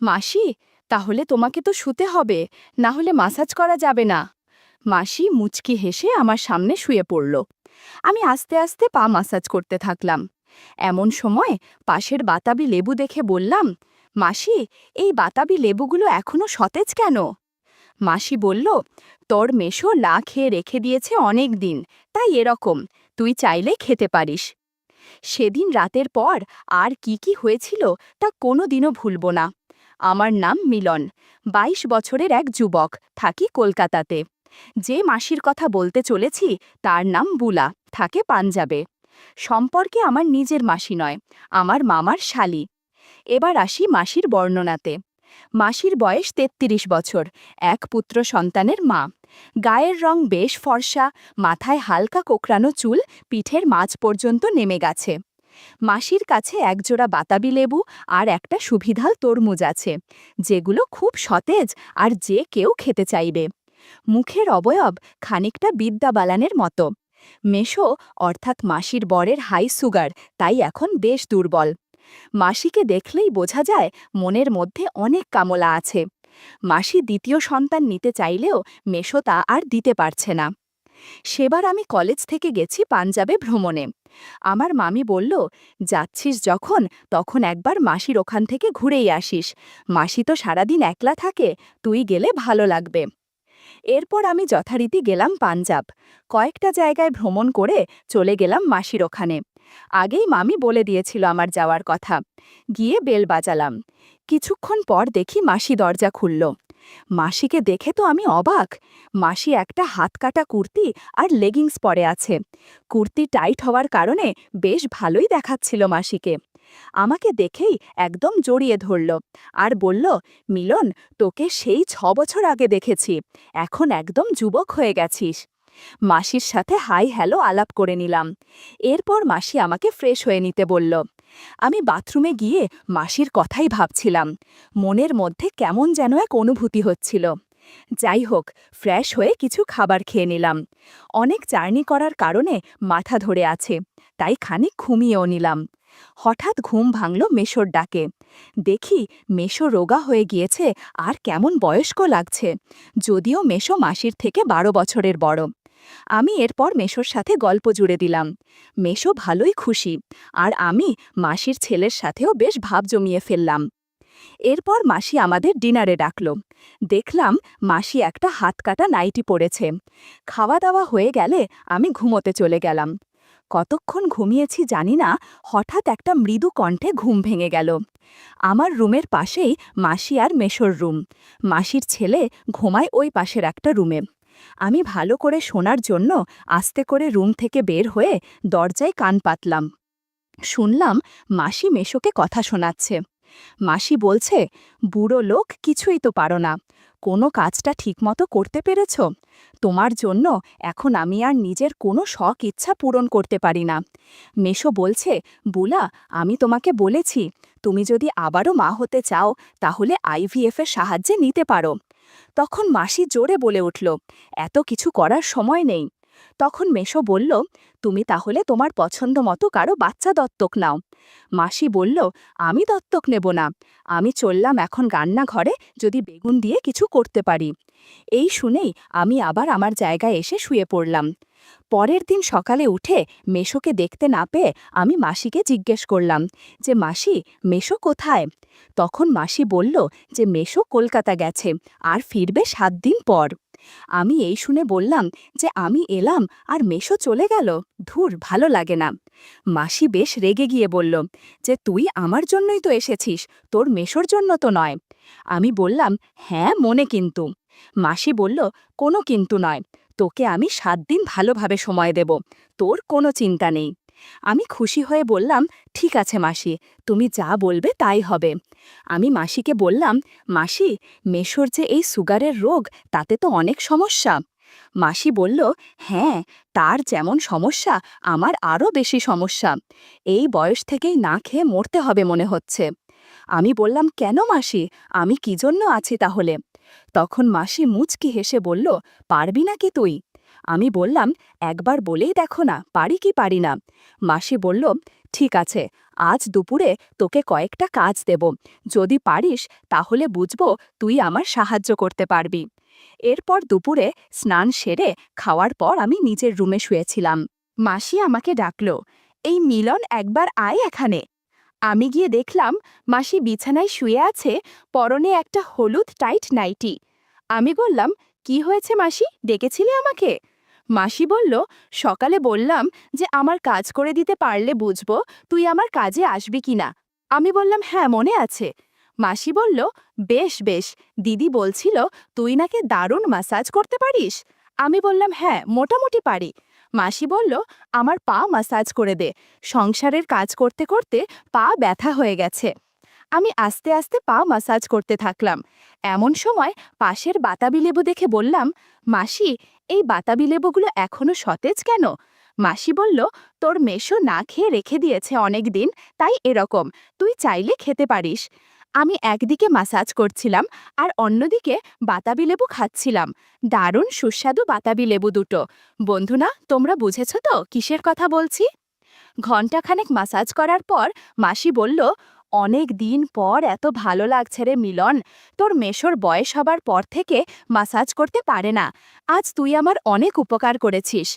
মাসি, তাহলে তোমাকে তো শুতে হবে, না হলে মাসাজ করা যাবে না। মাসি মুচকি হেসে আমার সামনে শুয়ে পড়ল। আমি আস্তে আস্তে পা মাসাজ করতে থাকলাম। এমন সময় পাশের বাতাবি লেবু দেখে বললাম, মাসি, এই বাতাবি লেবুগুলো এখনো সতেজ কেন? মাসি বলল, তোর মেশো লা খেয়ে রেখে দিয়েছে অনেক দিন, তাই এরকম। তুই চাইলে খেতে পারিস। সেদিন রাতের পর আর কি কি হয়েছিল তা কোনো দিনও ভুলব না। আমার নাম মিলন, ২২ বছরের এক যুবক, থাকি কলকাতাতে। যে মাসির কথা বলতে চলেছি তার নাম বুলা, থাকে পাঞ্জাবে। সম্পর্কে আমার নিজের মাসি নয়, আমার মামার শালি। এবার আসি মাসির বর্ণনাতে। মাসির বয়স ৩৩ বছর, এক পুত্র সন্তানের মা। গায়ের রং বেশ ফর্সা, মাথায় হালকা কোকড়ানো চুল পিঠের মাঝ পর্যন্ত নেমে গেছে। মাসির কাছে একজোড়া বাতাবি লেবু আর একটা সুবিধাল তরমুজ আছে, যেগুলো খুব সতেজ আর যে কেউ খেতে চাইবে। মুখের অবয়ব খানিকটা বিদ্যা বালানের মতো। মেশো অর্থাৎ মাসির বরের হাই সুগার, তাই এখন বেশ দুর্বল। মাসিকে দেখলেই বোঝা যায় মনের মধ্যে অনেক কামলা আছে। মাসি দ্বিতীয় সন্তান নিতে চাইলেও মেশো তা আর দিতে পারছে না। সেবার আমি কলেজ থেকে গেছি পাঞ্জাবে ভ্রমণে। আমার মামি বলল, যাচ্ছিস যখন তখন একবার মাসির ওখান থেকে ঘুরেই আসিস। মাসি তো সারাদিন একলা থাকে, তুই গেলে ভালো লাগবে। এরপর আমি যথারীতি গেলাম পাঞ্জাব। কয়েকটা জায়গায় ভ্রমণ করে চলে গেলাম মাসির ওখানে। আগেই মামি বলে দিয়েছিল আমার যাওয়ার কথা। গিয়ে বেল বাজালাম। কিছুক্ষণ পর দেখি মাসি দরজা খুলল। মাসিকে দেখে তো আমি অবাক। মাসি একটা হাতকাটা কুর্তি আর লেগিংস পরে আছে। কুর্তি টাইট হওয়ার কারণে বেশ ভালোই দেখাচ্ছিল মাসিকে। আমাকে দেখেই একদম জড়িয়ে ধরল আর বলল, মিলন, তোকে সেই ৬ বছর আগে দেখেছি, এখন একদম যুবক হয়ে গেছিস। মাসির সাথে হাই হ্যালো আলাপ করে নিলাম। এরপর মাসি আমাকে ফ্রেশ হয়ে নিতে বলল। আমি বাথরুমে গিয়ে মাসির কথাই ভাবছিলাম। মনের মধ্যে কেমন যেন এক অনুভূতি হচ্ছিল। যাই হোক, ফ্রেশ হয়ে কিছু খাবার খেয়ে নিলাম। অনেক জার্নি করার কারণে মাথা ধরে আছে, তাই খানিক ঘুমিয়েও নিলাম। হঠাৎ ঘুম ভাঙল মেশোর ডাকে। দেখি মেশো রোগা হয়ে গিয়েছে আর কেমন বয়স্ক লাগছে, যদিও মেশো মাসির থেকে ১২ বছরের বড়। আমি এরপর মেশোর সাথে গল্প জুড়ে দিলাম। মেশো ভালোই খুশি, আর আমি মাসির ছেলের সাথেও বেশ ভাব জমিয়ে ফেললাম। এরপর মাসি আমাদের ডিনারে ডাকল। দেখলাম মাসি একটা হাতকাটা নাইটি পরেছে। খাওয়া দাওয়া হয়ে গেলে আমি ঘুমোতে চলে গেলাম। কতক্ষণ ঘুমিয়েছি জানি না, হঠাৎ একটা মৃদু কণ্ঠে ঘুম ভেঙে গেল। আমার রুমের পাশেই মাসি আর মেশোর রুম। মাসির ছেলে ঘুমায় ওই পাশের একটা রুমে। আমি ভালো করে শোনার জন্য আস্তে করে রুম থেকে বের হয়ে দরজায় কান পাতলাম। শুনলাম মাসি মেশোকে কথা শোনাচ্ছে। মাসি বলছে, বুড়ো লোক, কিছুই তো পারো না, কোনো কাজটা ঠিকমতো করতে পেরেছ? তোমার জন্য এখন আমি আর নিজের কোনো শখ ইচ্ছা পূরণ করতে পারি না। মেশো বলছে, বুলা, আমি তোমাকে বলেছি, তুমি যদি আবারও মা হতে চাও তাহলে আইভিএফ এর সাহায্যে নিতে পারো। তখন মাসি জোরে বলে উঠল, এত কিছু করার সময় নেই। তখন মেশো বলল, তুমি তাহলে তোমার পছন্দ মতো কারো বাচ্চা দত্তক নাও। মাসি বলল, আমি দত্তক নেব না, আমি চললাম এখন রান্নাঘরে, যদি বেগুন দিয়ে কিছু করতে পারি। এই শুনেই আমি আবার আমার জায়গায় এসে শুয়ে পড়লাম। পরের দিন সকালে উঠে মেশোকে দেখতে না পেয়ে আমি মাসিকে জিজ্ঞেস করলাম যে, মাসি, মেশো কোথায়? তখন মাসি বলল যে মেশো কলকাতা গেছে আর ফিরবে ৭ দিন পর। আমি এই শুনে বললাম যে আমি এলাম আর মেশো চলে গেল, ধুর, ভালো লাগে না। মাসি বেশ রেগে গিয়ে বলল যে, তুই আমার জন্যই তো এসেছিস, তোর মেশোর জন্য তো নয়। আমি বললাম, হ্যাঁ মনে কিন্তু। মাসি বলল, কোনো কিন্তু নয়, তোকে আমি ৭ দিন ভালোভাবে সময় দেব, তোর কোনো চিন্তা নেই। আমি খুশি হয়ে বললাম, ঠিক আছে মাসি, তুমি যা বলবে তাই হবে। আমি মাসিকে বললাম, মাসি, মেশোর যে এই সুগারের রোগ, তাতে তো অনেক সমস্যা। মাসি বলল, হ্যাঁ, তার যেমন সমস্যা আমার আরও বেশি সমস্যা। এই বয়স থেকেই না খেয়ে মরতে হবে মনে হচ্ছে। আমি বললাম, কেন মাসি, আমি কি জন্য আছি তাহলে? তখন মাসি মুচকি হেসে বলল, পারবি নাকি তুই? আমি বললাম, একবার বলেই দেখো না, পারি কি পারি না। মাসি বলল, ঠিক আছে, আজ দুপুরে তোকে কয়েকটা কাজ দেব। যদি পারিস তাহলে বুঝবো তুই আমার সাহায্য করতে পারবি। এরপর দুপুরে স্নান সেরে খাওয়ার পর আমি নিজের রুমে শুয়েছিলাম। মাসি আমাকে ডাকল, এই মিলন একবার আয় এখানে। আমি গিয়ে দেখলাম মাসি বিছানায় শুয়ে আছে, পরনে একটা হলুদ টাইট নাইটি। আমি বললাম, কি হয়েছে মাসি, ডেকেছিলে আমাকে? মাসি বলল, সকালে বললাম যে আমার কাজ করে দিতে পারলে বুঝবো তুই আমার কাজে আসবি কিনা। আমি বললাম, হ্যাঁ মনে আছে। মাসি বলল, বেশ বেশ, দিদি বলছিল তুই নাকি দারুণ ম্যাসাজ করতে পারিস। আমি বললাম, হ্যাঁ মোটামুটি পারি। মাসি বলল, আমার পা ম্যাসাজ করে দে, সংসারের কাজ করতে করতে পা ব্যথা হয়ে গেছে। আমি আস্তে আস্তে পা ম্যাসাজ করতে থাকলাম। এমন সময় পাশের বাতাবি লেবু দেখে বললাম, মাসি, এই বাতাবি লেবুগুলো এখনো সতেজ কেন? মাসি বলল, তোর মেশো না খেয়ে রেখে দিয়েছে অনেক দিন, তাই এরকম, তুই চাইলে খেতে পারিস। আমি একদিকে ম্যাসাজ করছিলাম আর অন্যদিকে বাতাবি লেবু খাচ্ছিলাম। দারুণ সুস্বাদু বাতাবি লেবু দুটো। বন্ধুরা, তোমরা বুঝেছ তো কিসের কথা বলছি? ঘণ্টাখানেক ম্যাসাজ করার পর মাসি বলল, অনেক দিন পর এত ভালো লাগছে রে মিলন। তোর মেশোর বয়স হবার পর থেকে ম্যাসাজ করতে পারে না। আজ তুই আমার অনেক উপকার করেছিস।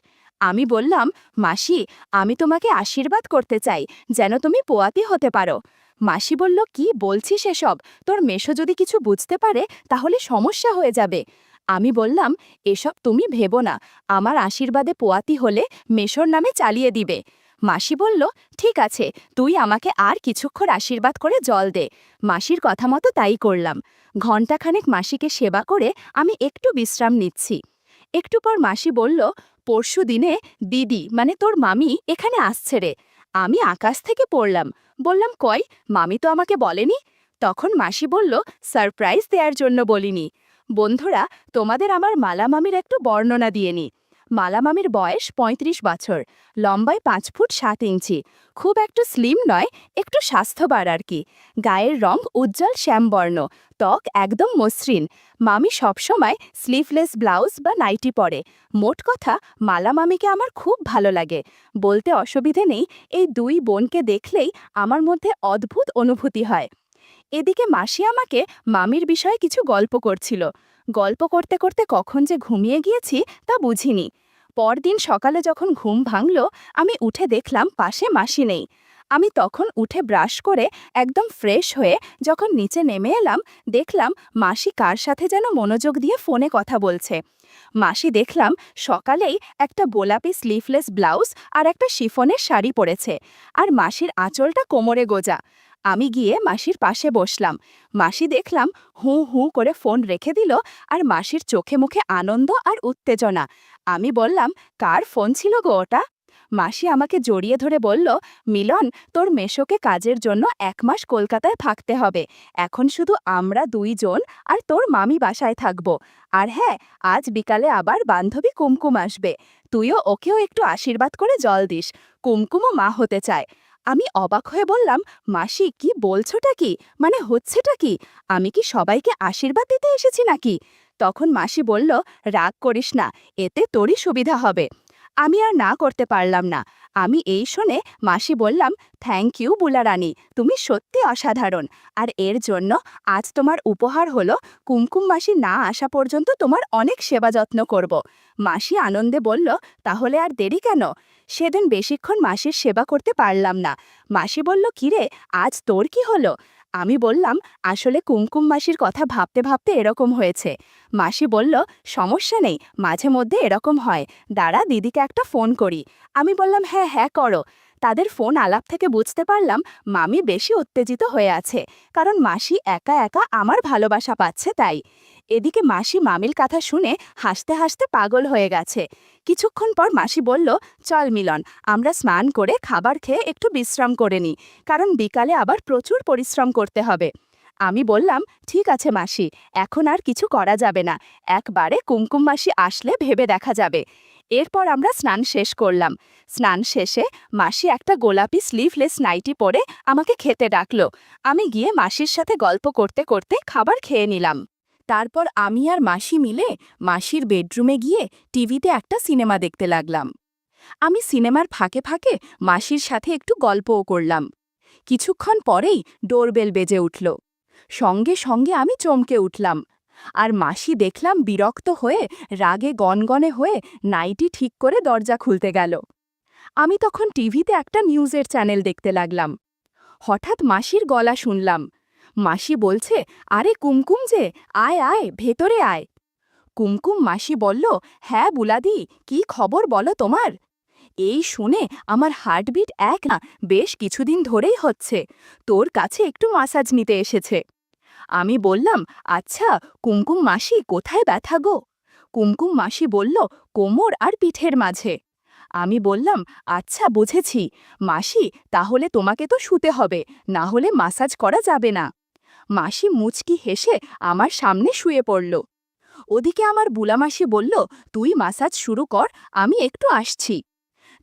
আমি বললাম, মাসি, আমি তোমাকে আশীর্বাদ করতে চাই যেন তুমি পোয়াতি হতে পারো। মাসি বলল, কি বলছিস এসব? তোর মেশো যদি কিছু বুঝতে পারে তাহলে সমস্যা হয়ে যাবে। আমি বললাম, এসব তুমি ভেবো না, আমার আশীর্বাদে পোয়াতি হলে মেশোর নামে চালিয়ে দিবে। মাসি বলল, ঠিক আছে, তুই আমাকে আর কিছুক্ষণ আশীর্বাদ করে জল দে। মাসির কথা মতো তাই করলাম। ঘণ্টাখানেক মাসিকে সেবা করে আমি একটু বিশ্রাম নিচ্ছি। একটু পর মাসি বলল, পরশু দিনে দিদি মানে তোর মামি এখানে আসছে রে। আমি আকাশ থেকে পড়লাম। বললাম, কই, মামি তো আমাকে বলেনি। তখন মাসি বলল, সারপ্রাইজ দেওয়ার জন্য বলিনি। বন্ধুরা, তোমাদের আমার মালা মামির একটু বর্ণনা দিয়ে নি। মালা মামির বয়স ৩৫ বছর, লম্বায় 5 ফুট 7 ইঞ্চি, খুব একটু স্লিম নয়, একটু স্বাস্থ্যবার আর কি। গায়ের রং উজ্জ্বল শ্যামবর্ণ, ত্বক একদম মসৃণ। মামি সবসময় স্লিভলেস ব্লাউজ বা নাইটি পরে। মোট কথা, মালা মামিকে আমার খুব ভালো লাগে। বলতে অসুবিধে নেই, এই দুই বোনকে দেখলেই আমার মধ্যে অদ্ভুত অনুভূতি হয়। এদিকে মাসি আমাকে মামির বিষয়ে কিছু গল্প করছিল। গল্প করতে করতে কখন যে ঘুমিয়ে গিয়েছি তা বুঝিনি। পরদিন সকালে যখন ঘুম ভাঙল, আমি উঠে দেখলাম পাশে মাসি নেই। আমি তখন উঠে ব্রাশ করে একদম ফ্রেশ হয়ে যখন নিচে নেমে এলাম, দেখলাম মাসি কার সাথে যেন মনোযোগ দিয়ে ফোনে কথা বলছে। মাসি দেখলাম সকালেই একটা গোলাপি স্লিভলেস ব্লাউজ আর একটা শিফনের শাড়ি পরেছে, আর মাসির আঁচলটা কোমরে গোজা। আমি গিয়ে মাসির পাশে বসলাম। মাসি দেখলাম হু হু করে ফোন রেখে দিল, আর মাসির চোখে মুখে আনন্দ আর উত্তেজনা। আমি বললাম, কার ফোন ছিল গো ওটা? মাসি আমাকে জড়িয়ে ধরে বলল, মিলন, তোর মেশোকে কাজের জন্য 1 মাস কলকাতায় থাকতে হবে। এখন শুধু আমরা 2 জন আর তোর মামি বাসায় থাকব। আর হ্যাঁ, আজ বিকালে আবার বান্ধবী কুমকুম আসবে। তুইও ওকেও একটু আশীর্বাদ করে জল দিস, কুমকুমও মা হতে চায়। আমি অবাক হয়ে বললাম, মাসি, কি বলছোটা কি, মানে হচ্ছেটা কি? আমি কি সবাইকে আশীর্বাদ দিতে এসেছি নাকি? তখন মাসি বলল, রাগ করিস না, এতে তোরই সুবিধা হবে। আমি আর না করতে পারলাম না। আমি এই শুনে মাসি বললাম, থ্যাংক ইউ বুলা রানী, তুমি সত্যি অসাধারণ। আর এর জন্য আজ তোমার উপহার হলো কুমকুম মাসি না আসা পর্যন্ত তোমার অনেক সেবা যত্ন করব। মাসি আনন্দে বলল, তাহলে আর দেরি কেন? সেদিন বেশিক্ষণ মাসির সেবা করতে পারলাম না। মাসি বলল, কিরে, আজ তোর কি হলো? আমি বললাম, আসলে কুমকুম মাসির কথা ভাবতে ভাবতে এরকম হয়েছে। মাসি বলল, সমস্যা নেই, মাঝে মধ্যে এরকম হয়, দাঁড়া দিদিকে একটা ফোন করি। আমি বললাম, হ্যাঁ হ্যাঁ করো। তাদের ফোন আলাপ থেকে বুঝতে পারলাম মামি বেশি উত্তেজিত হয়ে আছে, কারণ মাসি একা একা আমার ভালোবাসা পাচ্ছে তাই। এদিকে মাসি মামির কথা শুনে হাসতে হাসতে পাগল হয়ে গেছে। কিছুক্ষণ পর মাসি বলল, চল মিলন, আমরা স্নান করে খাবার খেয়ে একটু বিশ্রাম করে নিই, কারণ বিকালে আবার প্রচুর পরিশ্রম করতে হবে। আমি বললাম, ঠিক আছে মাসি, এখন আর কিছু করা যাবে না, একবারে কুমকুম মাসি আসলে ভেবে দেখা যাবে। এরপর আমরা স্নান শেষ করলাম। স্নান শেষে মাসি একটা গোলাপি স্লিভলেস নাইটি পরে আমাকে খেতে ডাকলো। আমি গিয়ে মাসির সাথে গল্প করতে করতে খাবার খেয়ে নিলাম। তারপর আমি আর মাসি মিলে মাসির বেডরুমে গিয়ে টিভিতে একটা সিনেমা দেখতে লাগলাম। আমি সিনেমার ফাঁকে ফাঁকে মাসির সাথে একটু গল্পও করলাম। কিছুক্ষণ পরেই ডোরবেল বেজে উঠল। সঙ্গে সঙ্গে আমি চমকে উঠলাম। আর মাসি দেখলাম বিরক্ত হয়ে রাগে গনগনে হয়ে নাইটি ঠিক করে দরজা খুলতে গেল। আমি তখন টিভিতে একটা নিউজের চ্যানেল দেখতে লাগলাম। হঠাৎ মাসির গলা শুনলাম। মাসি বলছে, আরে কুমকুম যে, আয় আয় ভেতরে আয়। কুমকুম মাসি বলল, হ্যাঁ বুলাদি, কি খবর বলো তোমার? এই শুনে আমার হার্টবিট এক না বেশ কিছুদিন ধরেই হচ্ছে। তোর কাছে একটু মাসাজ নিতে এসেছে। আমি বললাম, আচ্ছা কুমকুম মাসি, কোথায় ব্যথা গো? কুমকুম মাসি বলল, কোমর আর পিঠের মাঝে। আমি বললাম, আচ্ছা বুঝেছি মাসি, তাহলে তোমাকে তো শুতে হবে, না হলে মাসাজ করা যাবে না। মাসি মুচকি হেসে আমার সামনে শুয়ে পড়ল। ওদিকে আমার বুলামাসি বলল, তুই মাসাজ শুরু কর, আমি একটু আসছি।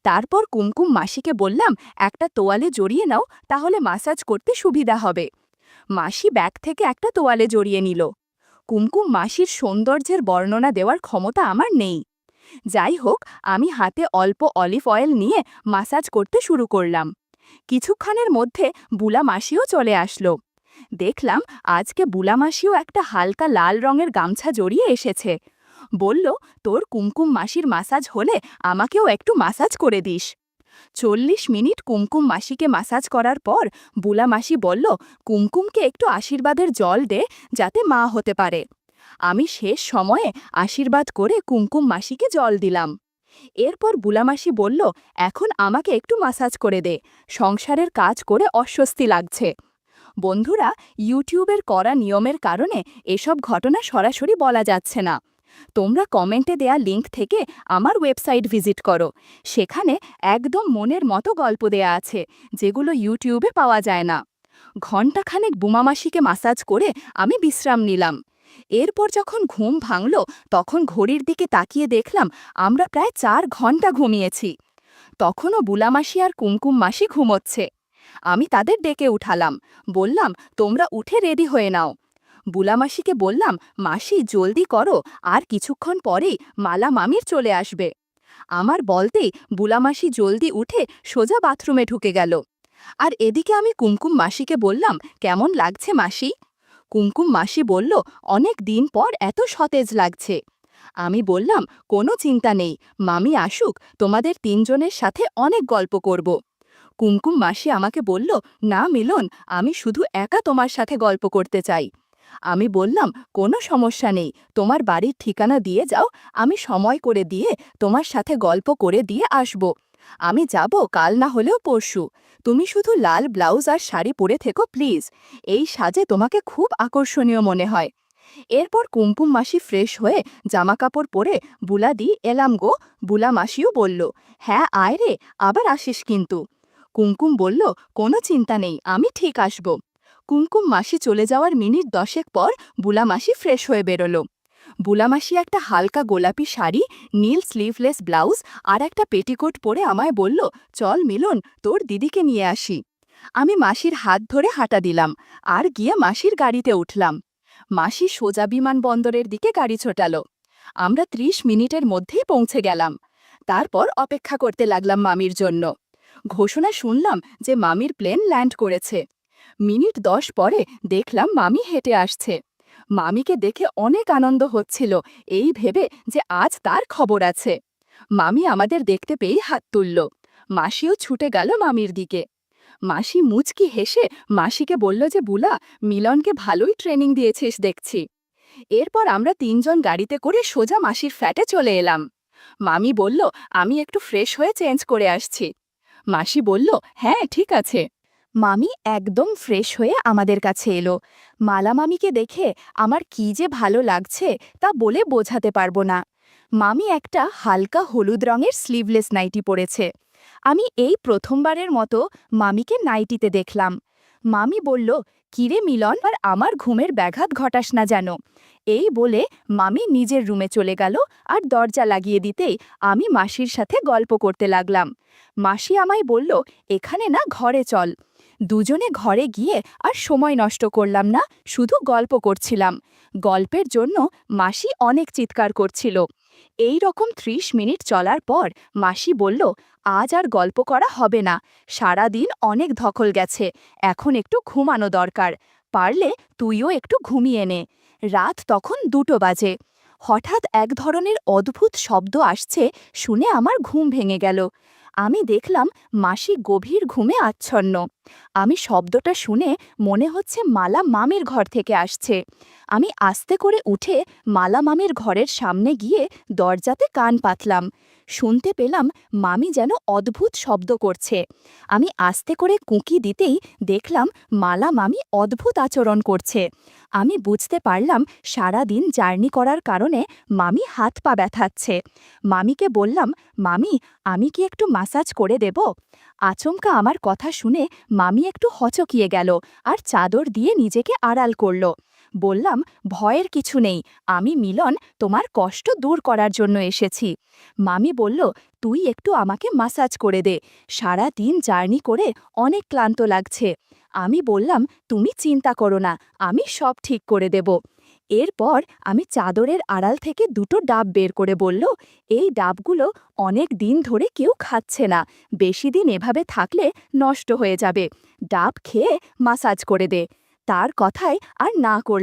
তারপর কুমকুম মাসিকে বললাম, একটা তোয়ালে জড়িয়ে নাও, তাহলে মাসাজ করতে সুবিধা হবে। মাসি ব্যাগ থেকে একটা তোয়ালে জড়িয়ে নিল। কুমকুম মাসির সৌন্দর্যের বর্ণনা দেওয়ার ক্ষমতা আমার নেই। যাই হোক, আমি হাতে অল্প অলিভ অয়েল নিয়ে মাসাজ করতে শুরু করলাম। কিছুক্ষণের মধ্যে বুলা মাসিও চলে আসলো। দেখলাম আজকে বুলা মাসিও একটা হালকা লাল রঙের গামছা জড়িয়ে এসেছে। বলল, তোর কুমকুম মাসির মাসাজ হলে আমাকেও একটু মাসাজ করে দিস। 40 মিনিট কুমকুম মাসিকে মাসাজ করার পর বুলা মাসি বলল, কুমকুমকে একটু আশীর্বাদের জল দে, যাতে মা হতে পারে। আমি শেষ সময়ে আশীর্বাদ করে কুমকুম মাসিকে জল দিলাম। এরপর বুলামাসি বলল, এখন আমাকে একটু মাসাজ করে দে, সংসারের কাজ করে অস্বস্তি লাগছে। বন্ধুরা, ইউটিউবের করা নিয়মের কারণে এসব ঘটনা সরাসরি বলা যাচ্ছে না। তোমরা কমেন্টে দেয়া লিংক থেকে আমার ওয়েবসাইট ভিজিট করো। সেখানে একদম মনের মতো গল্প দেয়া আছে, যেগুলো ইউটিউবে পাওয়া যায় না। ঘণ্টাখানেক বুমামাসিকে মাসাজ করে আমি বিশ্রাম নিলাম। এরপর যখন ঘুম ভাঙল, তখন ঘড়ির দিকে তাকিয়ে দেখলাম আমরা প্রায় 4 ঘন্টা ঘুমিয়েছি। তখনও বুলামাসি আর কুমকুম মাসি ঘুমোচ্ছে। আমি তাদের ডেকে উঠালাম, বললাম, তোমরা উঠে রেডি হয়ে নাও। বুলামাসিকে বললাম, মাসি জলদি করো, আর কিছুক্ষণ পরেই মালা মামির চলে আসবে। আমার বলতেই বুলামাসি জলদি উঠে সোজা বাথরুমে ঢুকে গেল। আর এদিকে আমি কুমকুম মাসিকে বললাম, কেমন লাগছে মাসি? কুমকুম মাসি বলল, অনেক দিন পর এত সতেজ লাগছে। আমি বললাম, কোনো চিন্তা নেই, মামি আসুক, তোমাদের 3 জনের সাথে অনেক গল্প করব। কুমকুম মাসি আমাকে বলল, না মিলন, আমি শুধু একা তোমার সাথে গল্প করতে চাই। আমি বললাম, কোনো সমস্যা নেই, তোমার বাড়ির ঠিকানা দিয়ে যাও, আমি সময় করে দিয়ে তোমার সাথে গল্প করে দিয়ে আসব। আমি যাব কাল না হলেও পরশু। তুমি শুধু লাল ব্লাউজ আর শাড়ি পরে থেকো প্লিজ, এই সাজে তোমাকে খুব আকর্ষণীয় মনে হয়। এরপর কুমকুম মাসি ফ্রেশ হয়ে জামাকাপড় পরে, বুলাদি এলাম গো। বুলা মাসিও বলল, হ্যাঁ আয় রে, আবার আসিস কিন্তু। কুমকুম বলল, কোনো চিন্তা নেই, আমি ঠিক আসব। কুমকুম মাসি চলে যাওয়ার মিনিট 10 পর বুলা মাসি ফ্রেশ হয়ে বেরোলো। বুলা মাসি একটা হালকা গোলাপি শাড়ি, নীল স্লিভলেস ব্লাউজ আর একটা পেটিকোট পরে আমায় বলল, চল মিলন, তোর দিদিকে নিয়ে আসি। আমি মাসির হাত ধরে হাঁটা দিলাম আর গিয়ে মাসির গাড়িতে উঠলাম। মাসি সোজা বিমানবন্দরের দিকে গাড়ি ছোটালো। আমরা 30 মিনিটের মধ্যেই পৌঁছে গেলাম। তারপর অপেক্ষা করতে লাগলাম মামির জন্য। ঘোষণা শুনলাম যে মামির প্লেন ল্যান্ড করেছে। মিনিট 10 পরে দেখলাম মামি হেঁটে আসছে। মামিকে দেখে অনেক আনন্দ হচ্ছিল, এই ভেবে যে আজ তার খবর আছে। মামি আমাদের দেখতে পেয়েই হাত তুলল। মাসিও ছুটে গেল মামির দিকে। মাসি মুচকি হেসে মাসিকে বলল যে, বুলা, মিলনকে ভালোই ট্রেনিং দিয়েছিস দেখছি। এরপর আমরা 3 জন গাড়িতে করে সোজা মাসির ফ্ল্যাটে চলে এলাম। মামি বলল, আমি একটু ফ্রেশ হয়ে চেঞ্জ করে আসছি। মাসি বলল, হ্যাঁ ঠিক আছে। মামি একদম ফ্রেশ হয়ে আমাদের কাছে এলো। মালা মামিকে দেখে আমার কি যে ভালো লাগছে তা বলে বোঝাতে পারবো না। মামি একটা হালকা হলুদ রঙের স্লিভলেস নাইটি পরেছে। আমি এই প্রথমবারের মতো মামিকে নাইটিতে দেখলাম। মামি বলল, কিরে মিলন, আর আমার ঘুমের ব্যাঘাত ঘটাস না যেন। এই বলে মামি নিজের রুমে চলে গেল আর দরজা লাগিয়ে দিতেই আমি মাসির সাথে গল্প করতে লাগলাম। মাসি আমায় বলল, এখানে না ঘরে চল। দুজনে ঘরে গিয়ে আর সময় নষ্ট করলাম না, শুধু গল্প করছিলাম। গল্পের জন্য মাসি অনেক চিৎকার করছিল। এই রকম ৩০ মিনিট চলার পর মাসি বলল, আজ আর গল্প করা হবে না, সারা দিন অনেক ধকল গেছে, এখন একটু ঘুমানো দরকার, পারলে তুইও একটু ঘুমিয়ে নে। রাত তখন ২টো বাজে। হঠাৎ এক ধরনের অদ্ভুত শব্দ আসছে শুনে আমার ঘুম ভেঙে গেল। আমি দেখলাম মাসি গভীর ঘুমে আচ্ছন্ন। আমি শব্দটা শুনে মনে হচ্ছে মালা মামির ঘর থেকে আসছে। আমি আস্তে করে উঠে মালা মামির ঘরের সামনে গিয়ে দরজাতে কান পাতলাম। শুনতে পেলাম মামি যেন অদ্ভুত শব্দ করছে। আমি আস্তে করে কুঁকি দিতেই দেখলাম মালা মামি অদ্ভুত আচরণ করছে। আমি বুঝতে পারলাম সারা দিন জার্নি করার কারণে মামি হাত পা ব্যথাচ্ছে। মামিকে বললাম, মামি, আমি কি একটু মাসাজ করে দেব? আচমকা আমার কথা শুনে মামি একটু হচকিয়ে গেল আর চাদর দিয়ে নিজেকে আড়াল করল। বললাম, ভয়ের কিছু নেই, আমি মিলন তোমার কষ্ট দূর করার জন্য এসেছি। মামি বলল, তুই একটু আমাকে মাসাজ করে দে, সারা দিন জার্নি করে অনেক ক্লান্ত লাগছে। আমি বললাম, তুমি চিন্তা করো না, আমি সব ঠিক করে দেব। এরপর আমি চাদরের আড়াল থেকে ২টো ডাব বের করে বলল, এই ডাবগুলো অনেক দিন ধরে কেউ খাচ্ছে না, বেশি দিন এভাবে থাকলে নষ্ট হয়ে যাবে, ডাব খেয়ে মাসাজ করে দে। তার কথায় আর না করল।